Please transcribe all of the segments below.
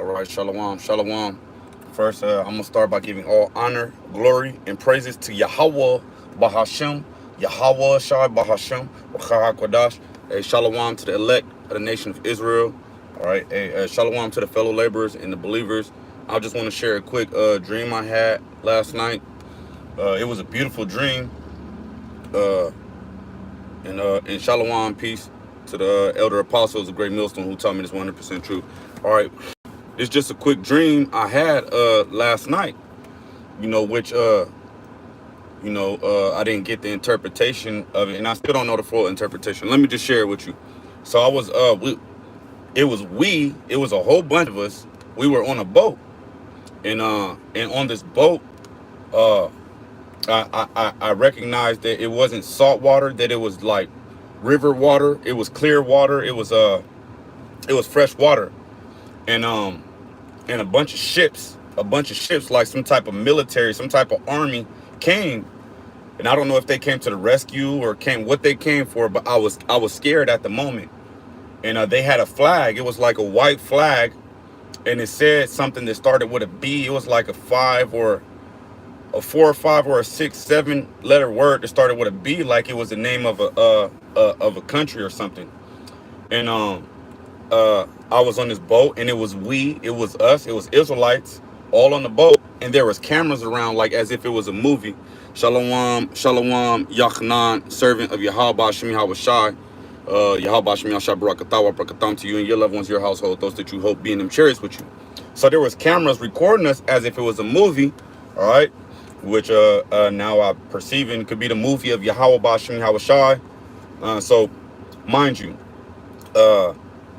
All right, shalom, shalom. First, I'm gonna start by giving all honor, glory, and praises to Yahweh Bahashem, Yahweh Shai Bahashem, Wachar Hakodash. A shalom to the elect of the nation of Israel. All right, a shalom to the fellow laborers and the believers. I just want to share a quick dream I had last night. It was a beautiful dream. Uh, and shalom, peace to the elder apostles of Great Millstone who taught me this 100% true. All right. It's just a quick dream I had last night, which I didn't get the interpretation of it, and I still don't know the full interpretation. Let me just share it with you. So I was it was a whole bunch of us. We were on a boat, and on this boat, uh I recognized that it wasn't salt water, that it was like river water, it was clear water, it was fresh water. And and a bunch of ships, like some type of military, some type of army came. And I don't know if they came to the rescue or came what they came for, but I was scared at the moment. And they had a flag. It was like a white flag, and it said something that started with a B. It was like a five or a four or five or a six, 7 letter word that started with a B, like it was the name of a country or something. And I was on this boat, and it was us, it was Israelites all on the boat, and there was cameras around, like as if it was a movie. Shalom, shalom, Yachanan, servant of Yahweh Shem Yahweh Shai. Yahweh Shem Yahweh Shai Barakatawa Barakatam to you and your loved ones, your household, those that you hope be in them chariots with you. So there was cameras recording us as if it was a movie, all right, which now I perceiving could be the movie of Yahweh Shem Yahweh Shai. So mind you,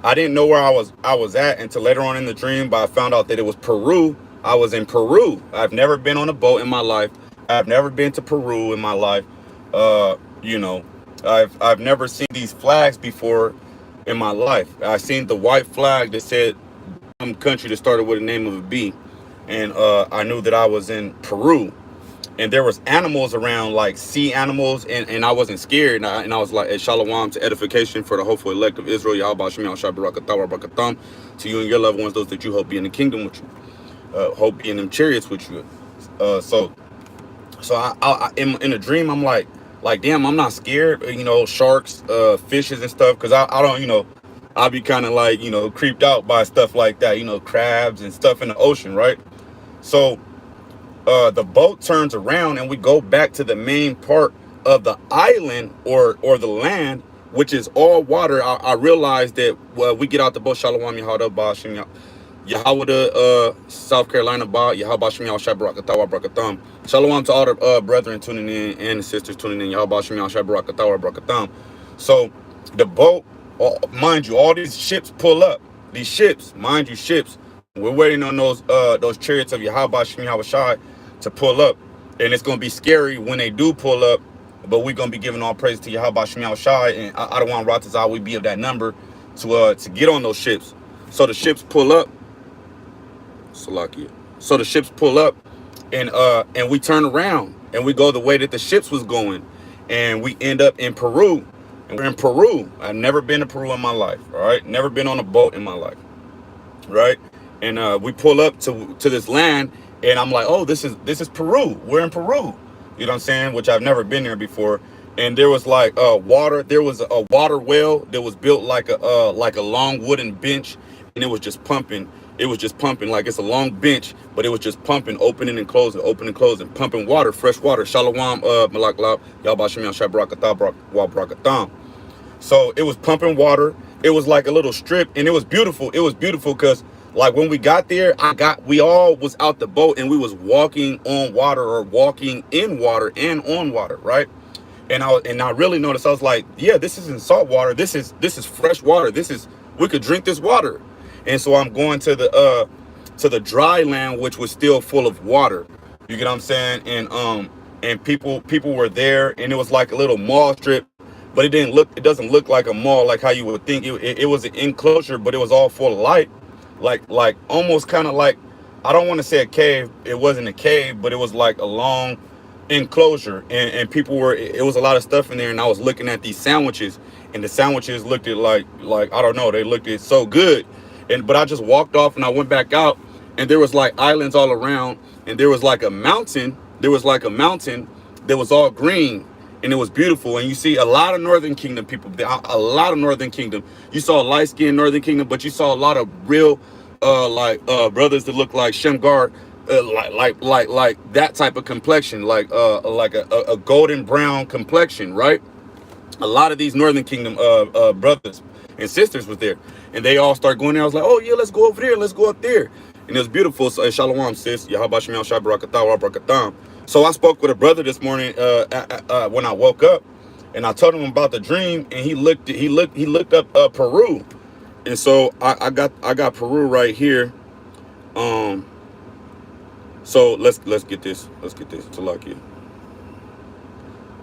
I didn't know where I was at until later on in the dream, but I found out that it was Peru. I was in Peru. I've never been on a boat in my life. I've never been to Peru in my life. Uh, you know, I've never seen these flags before in my life. I seen the white flag that said some country that started with the name of a B, and I knew that I was in Peru. And there was animals around, like sea animals, and I wasn't scared. And I was like, shalom to edification for the hopeful elect of Israel. Yahweh Shem Yahweh Shai Barakatawa Barakatam to you and your loved ones, those that you hope be in the kingdom with you, hope be in them chariots with you. So in a dream, I'm like, damn, I'm not scared. Sharks, fishes and stuff, because I don't, I'll be kind of like, creeped out by stuff like that, crabs and stuff in the ocean, right? So the boat turns around, and we go back to the main part of the island or the land, which is all water. I realized that we get out the boat. Shalom Yahweh Bashim Yahweh South Carolina Ba Yahweh Bashim Yahweh Shai Barakatawa Barakatam. Shalom to all the brethren tuning in and the sisters tuning in. Yahweh Bashim Yahweh Shai Barakatawa Barakatam. So the boat, mind you, all these ships pull up. These ships, mind you, ships. We're waiting on those chariots of Yahweh Bashim Yahweh Shai to pull up, and it's gonna be scary when they do pull up. But we're gonna be giving all praise to Yahweh Shem Yahweh Shai, and I don't want Ratazah we be of that number to get on those ships. So the ships pull up, Salakia. So the ships pull up, and we turn around and we go the way that the ships was going, and we end up in Peru. And we're in Peru. I've never been to Peru in my life. All right, never been on a boat in my life. Right, and we pull up to this land. And I'm like, oh, this is Peru. We're in Peru. You know what I'm saying? Which I've never been there before. And there was like water. There was a water well that was built like a long wooden bench, and it was just pumping. It was just pumping, like it's a long bench, but it was just pumping, opening and closing, pumping water, fresh water. Shalom, Malak Lab, Yahweh Shem Yahweh Shai Barakatam. So it was pumping water. It was like a little strip, and it was beautiful. It was beautiful because, like, when we got there, we all was out the boat, and we was walking on water or walking in water and on water, right? And I really noticed, I was like, yeah, this isn't salt water. This is fresh water. We could drink this water. And so I'm going to the dry land, which was still full of water. You get what I'm saying? And people were there, and it was like a little mall strip, but it doesn't look like a mall like how you would think. It was an enclosure, but it was all full of light. Like almost kind of like, I don't want to say a cave. It wasn't a cave, but it was like a long enclosure, and it was a lot of stuff in there. And I was looking at these sandwiches, and the sandwiches looked at like I don't know, they looked at so good. But I just walked off and I went back out, and there was like islands all around, and there was like a mountain. There was like a mountain that was all green, and it was beautiful. And you see a lot of Northern Kingdom people, a lot of Northern Kingdom. You saw a light skinned Northern Kingdom, but you saw a lot of real brothers that look like Shamgar, like that type of complexion, like a golden brown complexion, right? A lot of these Northern Kingdom brothers and sisters was there, and they all start going there. I was like, oh yeah, let's go over there, let's go up there, and it was beautiful. So shalom, sis. Yahabah Shem Shai Barakatah wa Barakatam. So I spoke with a brother this morning when I woke up, and I told him about the dream, and he looked up Peru, and so I got Peru right here. So let's get this to lock you.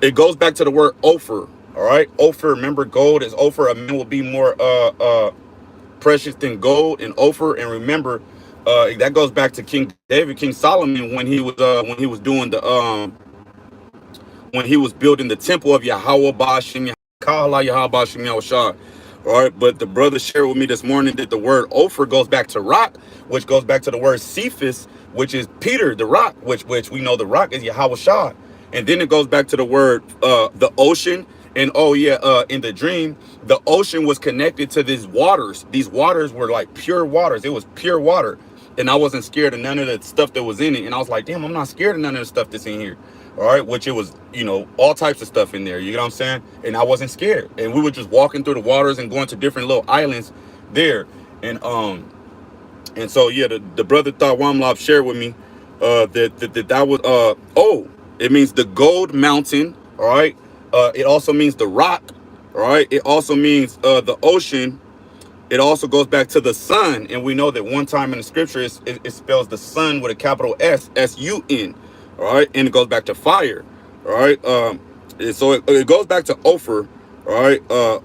It goes back to the word Ophir. All right, Ophir. Remember, gold is Ophir. A man will be more precious than gold and Ophir. And remember, that goes back to King David, King Solomon, when he was doing the when he was building the temple of Yahweh Ba'ashem Kala Yahweh Ba'ashem Yahushua. All right, but the brother shared with me this morning that the word Ophir goes back to rock, which goes back to the word Cephas, which is Peter, the rock, which we know the rock is Yahweh Shah. And then it goes back to the word the ocean. And oh yeah, in the dream, the ocean was connected to these waters. These waters were like pure waters. It was pure water. And I wasn't scared of none of the stuff that was in it. And I was like, damn, I'm not scared of none of the stuff that's in here. All right, which it was, all types of stuff in there. You know what I'm saying? And I wasn't scared. And we were just walking through the waters and going to different little islands there. And so yeah, the brother thought Wamlop shared with me that was it means the gold mountain. All right. It also means the rock. All right. It also means the ocean. It also goes back to the sun, and we know that one time in the scripture it spells the sun with a capital S, S-U-N. All right, and it goes back to fire. All right, so it goes back to Ophir. All right,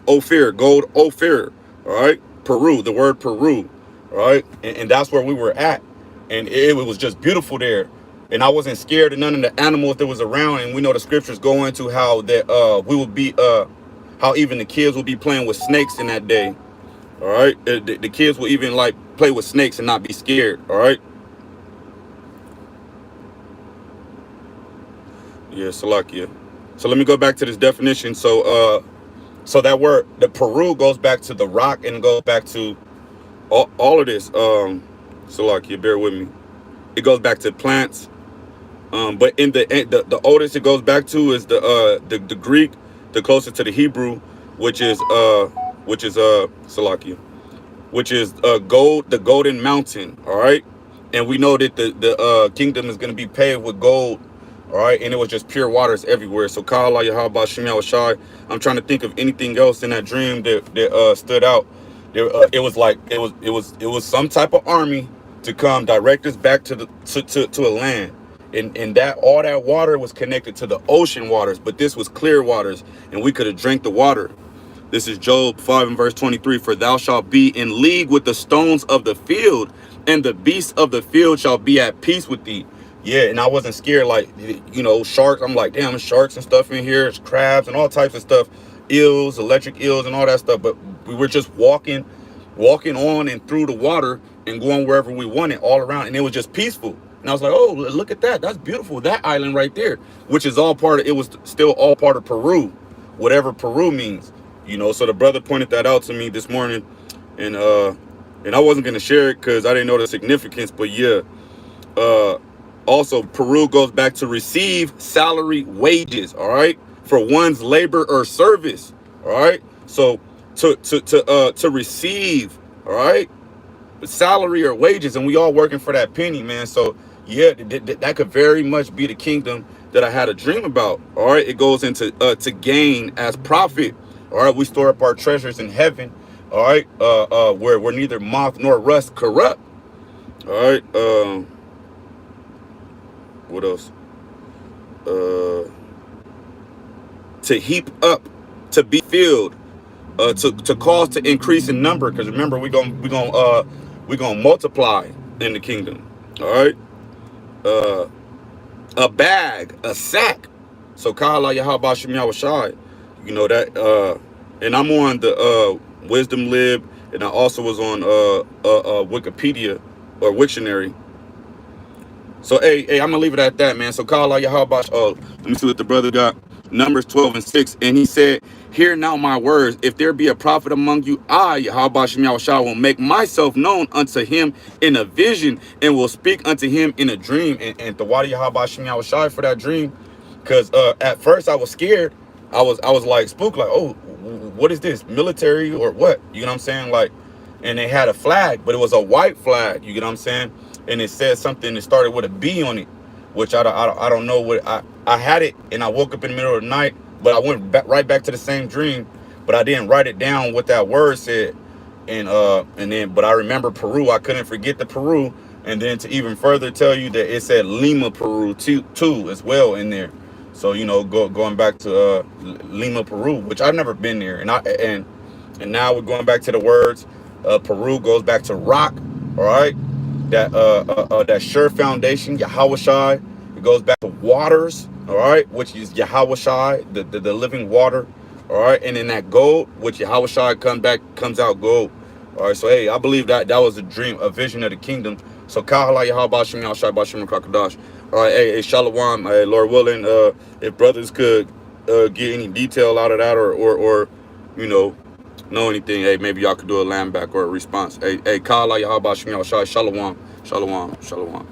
Ophir, gold, Ophir. All right, Peru, the word Peru. All right, and that's where we were at, and it was just beautiful there. And I wasn't scared of none of the animals that was around. And we know the scriptures go into how that we would be how even the kids will be playing with snakes in that day. All right, the kids will even like play with snakes and not be scared. All right. Yeah, Salakia. So let me go back to this definition. So that word, the Peru, goes back to the rock and goes back to all of this. Salakia, bear with me. It goes back to plants. But in the oldest it goes back to is the Greek, the closest to the Hebrew, which is Salakia, which is gold, the golden mountain. All right, and we know that the kingdom is going to be paved with gold. All right, and it was just pure waters everywhere. So Kala Yahweh Shem Yahushai. I'm trying to think of anything else in that dream that stood out. It was some type of army to come direct us back to a land. And that all that water was connected to the ocean waters, but this was clear waters, and we could have drank the water. This is Job 5 and verse 23. For thou shalt be in league with the stones of the field, and the beasts of the field shall be at peace with thee. Yeah, and I wasn't scared like, sharks. I'm like, damn, sharks and stuff in here. There's crabs and all types of stuff. Eels, electric eels and all that stuff. But we were just walking on and through the water and going wherever we wanted all around. And it was just peaceful. And I was like, oh, look at that. That's beautiful. That island right there, which is it was still all part of Peru, whatever Peru means. So the brother pointed that out to me this morning. And I wasn't going to share it because I didn't know the significance. But yeah, also Peru goes back to receive salary, wages. All right, for one's labor or service. All right, so to receive, all right, salary or wages, and we all working for that penny, man. So yeah, that could very much be the kingdom that I had a dream about. All right, it goes into to gain as profit. All right, we store up our treasures in heaven. All right, where neither moth nor rust corrupt. All right, what else? To heap up, to be filled, to cause to increase in number. Because remember, we're gonna multiply in the kingdom. All right, a bag, a sack. So Kala Yahweh Shem Yahushai. That. And I'm on the Wisdom Lib, and I also was on Wikipedia or Wiktionary. So hey, I'm gonna leave it at that, man. So call out Yahweh. Let me see what the brother got. Numbers 12:6, and he said, "Hear now my words. If there be a prophet among you, I, Yahweh Shem Yahushua, will make myself known unto him in a vision, and will speak unto him in a dream." And the water Yahweh Shem Yahushua for that dream, because at first I was scared. I was like spooked, like, oh, what is this, military or what? You know what I'm saying? Like, and they had a flag, but it was a white flag. You get what I'm saying? And it said something that started with a B on it, which I don't know what I had it, and I woke up in the middle of the night, but I went right back to the same dream, but I didn't write it down what that word said, and then but I remember Peru. I couldn't forget the Peru, and then to even further tell you that it said Lima, Peru too as well in there. So you know, going back to Lima, Peru, which I've never been there, and now we're going back to the words. Peru goes back to rock, all right. That sure foundation, Yahweh Shai. It goes back to waters, all right, which is Yahweh Shai, the living water, all right. And then that gold, which Yahweh Shai comes out gold, all right. So hey, I believe that was a dream, a vision of the kingdom. So Kahala Yahweh Shem Yahweh Shai Bashim Kakadash. All right, hey, Shalom, hey, Lord willing, if brothers could get any detail out of that, or you know anything, hey, maybe y'all could do a lamb back or a response. Hey, Kala Yahweh Shem Yahweh Shai, Shalom, Shalom, Shalom.